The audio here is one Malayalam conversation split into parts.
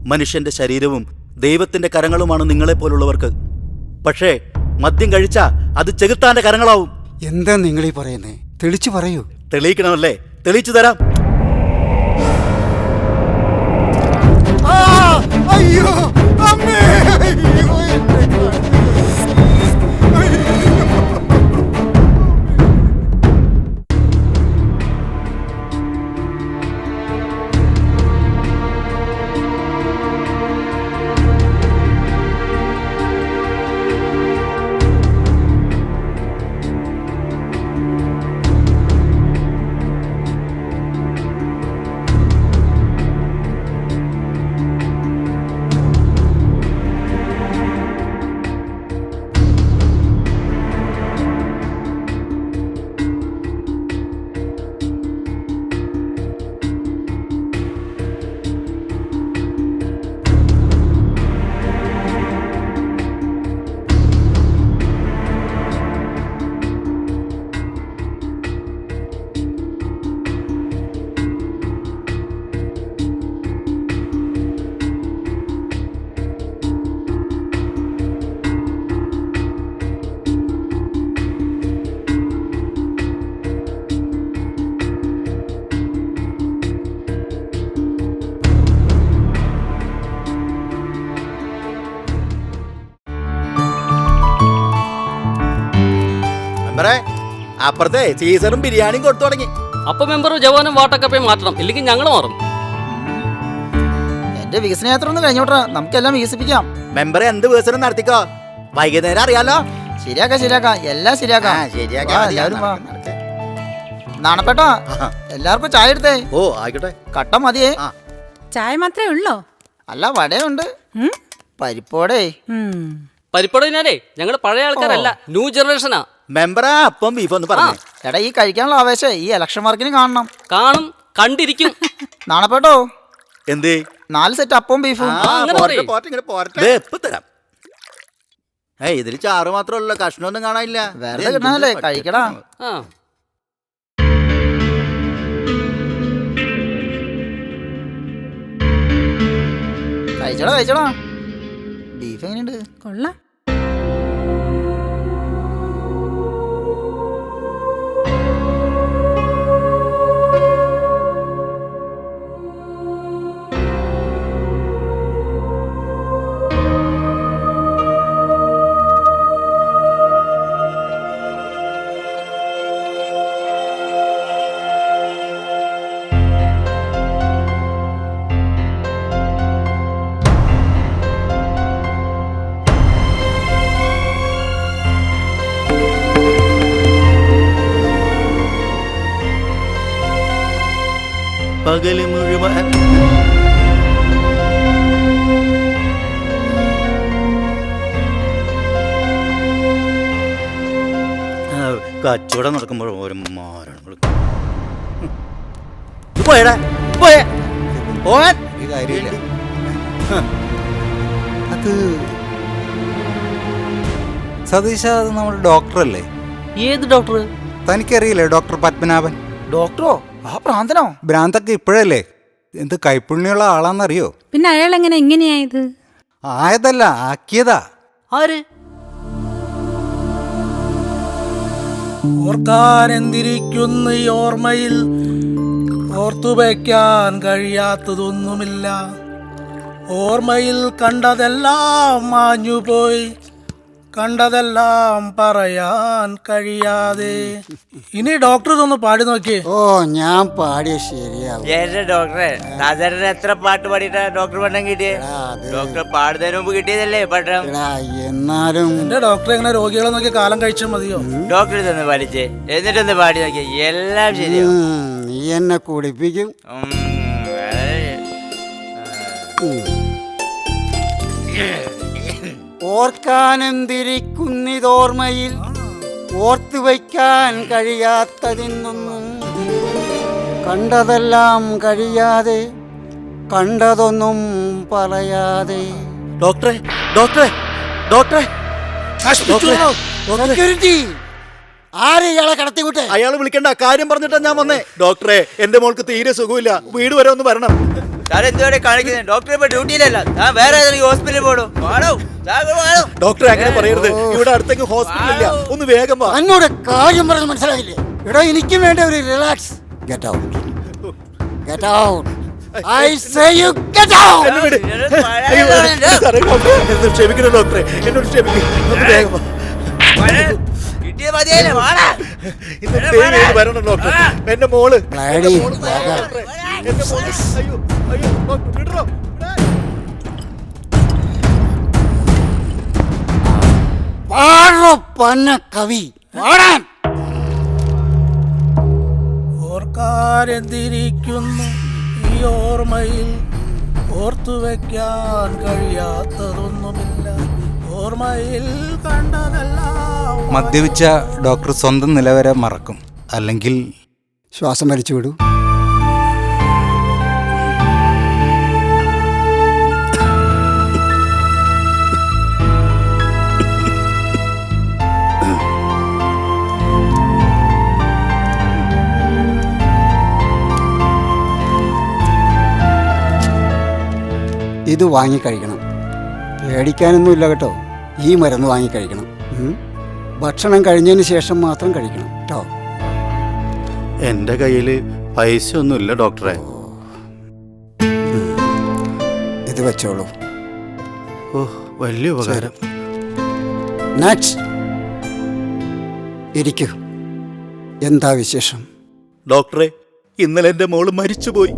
മനുഷ്യന്റെ ശരീരവും ദൈവത്തിന്റെ കരങ്ങളുമാണ് നിങ്ങളെപ്പോലുള്ളവർക്ക്. പക്ഷേ മദ്യം കഴിച്ചാ അത് ചെകുത്താന്റെ കരങ്ങളാവും. എന്താ നിങ്ങളീ പറയുന്നേ? തെളിച്ചു പറയൂ. തെളിയിക്കണമല്ലേ? തെളിയിച്ചു തരാം. അയ്യോ അമ്മേ, അയ്യോ, അപ്പുറത്തെ സീസറും ബിരിയാണിയും കൊടുത്തു തുടങ്ങി. അപ്പൊ മെമ്പർ ജവാനും വാട്ടക്കപ്പയും മാറ്റണം, ഇല്ലെങ്കിൽ ഞങ്ങൾ മാറും. എന്റെ വികസന യാത്ര ഒന്ന് കഴിഞ്ഞോട്ടെ, നമുക്കെല്ലാം വികസിപ്പിക്കാം. മെമ്പറെ എന്ത് വികസനം നടത്തിക്കോ, വൈകുന്നേരം അറിയാലോ. ശരിയാക്കാം എല്ലാം ശരിയാക്കാം. നാണപ്പേട്ടാ, എല്ലാവർക്കും ചായ എടുത്തേ. ഓ ആയിക്കോട്ടെ. കട്ട മതിയേ. ചായ മാത്രമേ ഉള്ളോ? അല്ല, വടയുണ്ട്, പരിപ്പോടെ. പരിപ്പടവിനാലേ ഞങ്ങൾ പഴയ ആൾക്കാരല്ല, ന്യൂ ജനറേഷനാ. മെമ്പറാ അപ്പം ബീഫ് ഒന്ന് പറഞ്ഞു. എടാ, ഈ കഴിക്കാനുള്ള ആവേശം ഈ ഇലക്ഷൻ മാർക്കിന് കാണണം. കാണും, കണ്ടിരിക്കും. നാണപ്പേട്ടോ, എന്തേ 4 സെറ്റ് അപ്പവും ബീഫും. എപ്പ തരാം. ഇതിൽ ചാറ് മാത്രമല്ല, കഷ്ണമൊന്നും കാണാനില്ല. വെറുതെ കിട്ടണല്ലേ, കഴിക്കടാ. കഴിച്ചടാ. ബീഫ് എങ്ങനെയുണ്ട്? കൊള്ളാം. പകല് മുഴുവൻ കച്ചവടം നടക്കുമ്പോൾ ഓരോ മാരണങ്ങൾ. പോയടാ പോവാൻ. അത് സതീശ, അത് നമ്മുടെ ഡോക്ടറല്ലേ? ഏത് ഡോക്ടർ? തനിക്കറിയില്ലേ ഡോക്ടർ പത്മനാഭൻ? ഡോക്ടറോ? ആ ഭ്രാന്തനോ? ഭ്രാന്തൊക്കെ ഇപ്പോഴല്ലേ, എന്ത് കൈപ്പുണ്യുള്ള ആളാന്നറിയോ? പിന്നെ അയാൾ എങ്ങനെ ഇങ്ങനെയായത്? ആയതല്ല, ആക്കിയതാ. ആര്? ഓർക്കാനെന്തിരിക്കുന്ന ഈ ഓർമ്മയിൽ ഓർത്തുവയ്ക്കാൻ കഴിയാത്തതൊന്നുമില്ല. ഓർമ്മയിൽ കണ്ടതെല്ലാം മാഞ്ഞുപോയി, കണ്ടതെല്ലാം പറയാൻ കഴിയാതെ. ഇനി ഡോക്ടർ ഇതൊന്ന് പാടി നോക്കിയേ. ഓ, ഞാൻ പാടിയ ശരിയാവും. ഡോക്ടറെ സാധാരണ എത്ര പാട്ട് പാടിയിട്ടാ ഡോക്ടർ പട്ടം കിട്ടിയേ? ഡോക്ടർ പാടുന്നതിന് മുമ്പ് കിട്ടിയതല്ലേ പട്ടം? എന്നാലും എന്റെ ഡോക്ടർ എങ്ങനെ രോഗികളെ നോക്കി കാലം കഴിച്ചാൽ മതിയോ? ഡോക്ടർ ഇതൊന്ന് പഠിച്ചേ, എന്നിട്ടൊന്ന് പാടി നോക്കിയേ, എല്ലാം ശരിയാവും. നീ എന്നെ കുടിപ്പിക്കും. ഓർക്കാനെന്തിരിക്കുന്നിതോർമ്മയിൽ ഓർത്തു വയ്ക്കാൻ കഴിയാത്തതിന്നൊന്നും, കണ്ടതെല്ലാം കഴിയാതെ, കണ്ടതൊന്നും പറയാതെ. ഡോക്ടറെ ഡോക്ടറെ ഡോക്ടറെ സെക്യൂരിറ്റി, ആരെ ഇയാളെ കടത്തിവിട്ടെ? അയാൾ വിളിക്കണ്ട, കാര്യം പറഞ്ഞിട്ടാ ഞാൻ വന്നേ. ഡോക്ടറെ, എന്റെ മോൾക്ക് തീരെ സുഖമില്ല, വീട് വരെ ഒന്ന് വരണം. സാർ എന്തുവരെ കാണിക്കുന്നത്? ഡോക്ടർ ഇപ്പൊ ഡ്യൂട്ടിയിലല്ല, താൻ വേറെ ഏതെങ്കിലും ഹോസ്പിറ്റലിൽ പോടും. ഡോക്ടറെ അങ്ങനെ പറയരുത്. ഇവിടെ അടുത്തേക്ക് ഹോസ്പിറ്റൽ ഇല്ല. ഒന്ന് വേഗം വാ. എന്നോട് കാര്യം പറഞ്ഞ് മനസ്സിലായില്ലേ? എടാ എനിക്ക് വേണ്ട ഒരു relax. Get out, get out. I say you get out. എന്നെ വിട്. അയ്യോ, സാറേ, ഡോക്ടറെ, എന്നോട് ക്ഷമിക്കണം ഡോക്ടറെ, എന്നോട് ക്ഷമിക്കും. ഒന്ന് വേഗം വാ. കിട്ടിയ മതിയല്ലേ, വാടാ. ഇന്ന് ദയവ് ചെയ്ത് വരണം ഡോക്ടർ. എന്റെ മോള് ബ്ലഡി ഡോക്ടറെ, എന്റെ മോള്. അയ്യോ അയ്യോ ഡോക്ടർ, വിടറോ. പാടോ പന്ന കവി പാടാൻ. ഓർക്കാരെന്തിരിക്കുന്നു ഈ ഓർമ്മയിൽ, ഓർത്തു വെക്കാൻ കഴിയാത്തതൊന്നുമില്ല. ഓർമ്മയിൽ കണ്ടതെല്ലാം മദ്യപിച്ച ഡോക്ടർ സ്വന്തം നിലവരെ മറക്കും, അല്ലെങ്കിൽ ശ്വാസം വലിച്ചു വിടൂ. ഇത് വാങ്ങിക്കഴിക്കണം. പേടിക്കാനൊന്നുമില്ല കേട്ടോ. ഈ മരുന്ന് വാങ്ങിക്കഴിക്കണം. ഭക്ഷണം കഴിഞ്ഞതിന് ശേഷം മാത്രം കഴിക്കണം കേട്ടോ. എന്റെ കയ്യില് പൈസ ഒന്നുമില്ല ഡോക്ടറെ. ഇത് വെച്ചോളൂ. ഓ, വലിയ ഉപകാരം. നെക്സ്റ്റ് ഇരിക്കൂ. എന്താ വിശേഷം? ഡോക്ടറെ, ഇന്നലെ എന്റെ മോള് മരിച്ചുപോയി.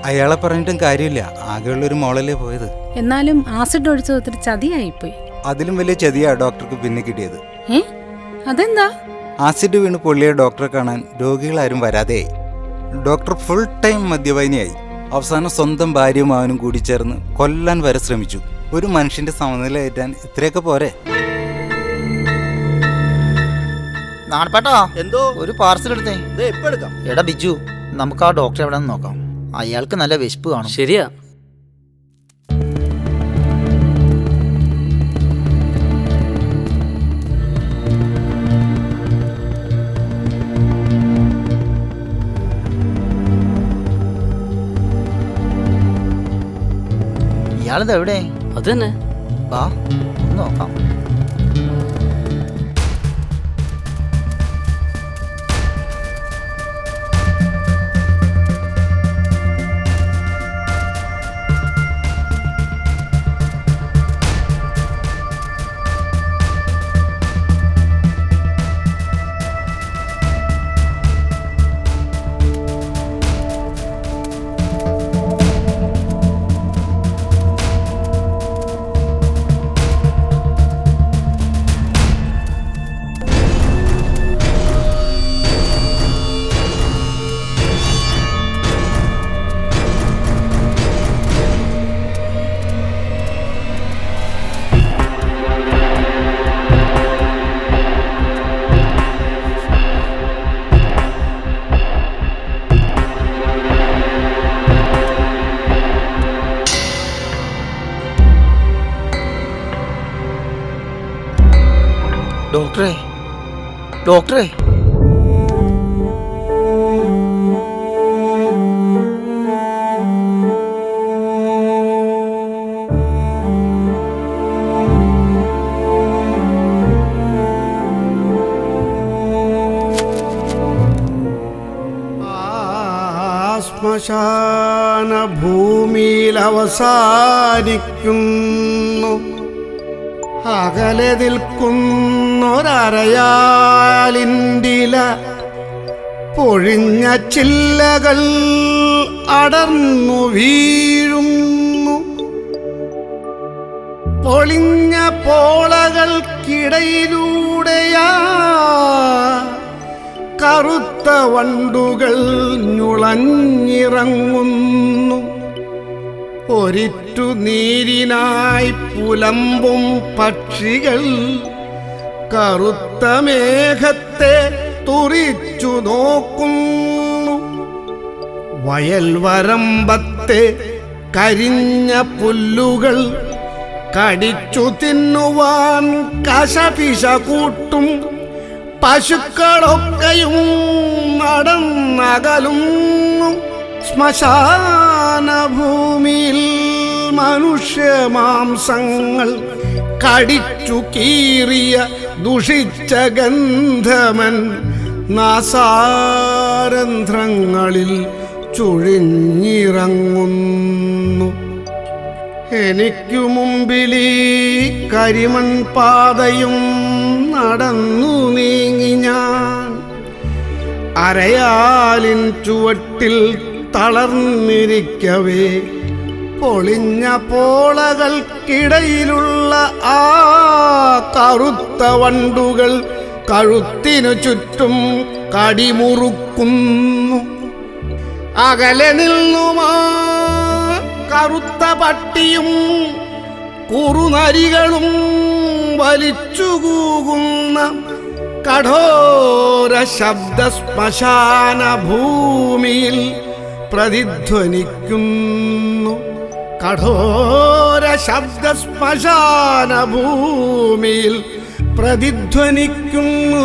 അയാളെ പറഞ്ഞിട്ടും കാര്യമില്ല. ആകെയുള്ളൊരു മോളല്ലേ പോയത്. എന്നാലും ആസിഡ് ഒഴിച്ചത് ഒത്തിരി ചതിയായിപ്പോയി. അതിലും വലിയ ചതിയാ ഡോക്ടർക്ക് പിന്നെ കിട്ടിയത്. ഏ അതെന്താ? ആസിഡ് വീണ് പൊള്ളിയ ഡോക്ടറെ കാണാൻ രോഗികളാരും വരാതെയായി. ഡോക്ടർ ഫുൾ ടൈം മദ്യപാനിയായി. അവസാനം സ്വന്തം ഭാര്യയും അവനും കൂടി ചേർന്ന് കൊല്ലാൻ വരെ ശ്രമിച്ചു. ഒരു മനുഷ്യന്റെ സമനില ഏറ്റാൻ ഇത്രയൊക്കെ പോരെ? നാണപ്പേട്ടാ, എന്തോ ഒരു പാർസൽ എടുത്തേ. എപ്പോ എടുക്കാം? എടാ ബിജു, നമുക്ക് ആ ഡോക്ടറെ എവിടെ നിന്ന് നോക്കാം. അയാൾക്ക് നല്ല വിശപ്പ് കാണും. ശരിയാ. ഇയാളിത് എവിടെ? അത് തന്നെ. വാ ഒന്ന് നോക്കാം. ഡോക്ടറെ, ഡോക്ടറെ, ശ്മശാന ഭൂമിയിൽ അവസാനിക്കുന്നു. അകലെ നിൽക്കുന്നൊരരയാലിൻഡില പൊഴിഞ്ഞ ചില്ലകൾ അടർന്നു വീഴുന്നു. പൊളിഞ്ഞ പോളകൾക്കിടയിലൂടെയാ കറുത്ത വണ്ടുകൾ ഞുളഞ്ഞിറങ്ങുന്നു. ഒരിറ്റു നീരിനായി പുലമ്പും പക്ഷികൾ കറുത്ത മേഘത്തെ തുറിച്ചു നോക്കുന്നു. വയൽ വരമ്പത്തെ കരിഞ്ഞ പുല്ലുകൾ കടിച്ചു തിന്നുവാൻ കശപിശ കൂട്ടും. പശുക്കളൊക്കെയും നടന്നകലുന്നു. ശ്മശാന ഭൂമിയിൽ മനുഷ്യമാംസങ്ങൾ കടിച്ചു കീറിയ ദുഷിച്ച ഗന്ധമൻ നാസാരന്ധ്രങ്ങളിൽ ചുഴിഞ്ഞിറങ്ങുന്നു. എനിക്കു മുമ്പിലീ കരിമൺ പാതയും നടന്നു നീങ്ങി ഞാൻ. അരയാലിൻ ചുവട്ടിൽ തളർന്നിരിക്കവേ പൊളിഞ്ഞ പോളകൾക്കിടയിലുള്ള ആ കറുത്ത വണ്ടുകൾ കഴുത്തിനു ചുറ്റും കടിമുറുക്കുന്നു. അകലെ നിന്നുമാ കറുത്ത പട്ടിയും കുറുനരികളും വലിച്ചുകൂകുന്ന കഠോര ശബ്ദ ശ്മശാന ഭൂമിയിൽ പ്രതിധ്വനിക്കുന്നു. കഠോര ശബ്ദ ശ്മശാന ഭൂമിയിൽ പ്രതിധ്വനിക്കുന്നു.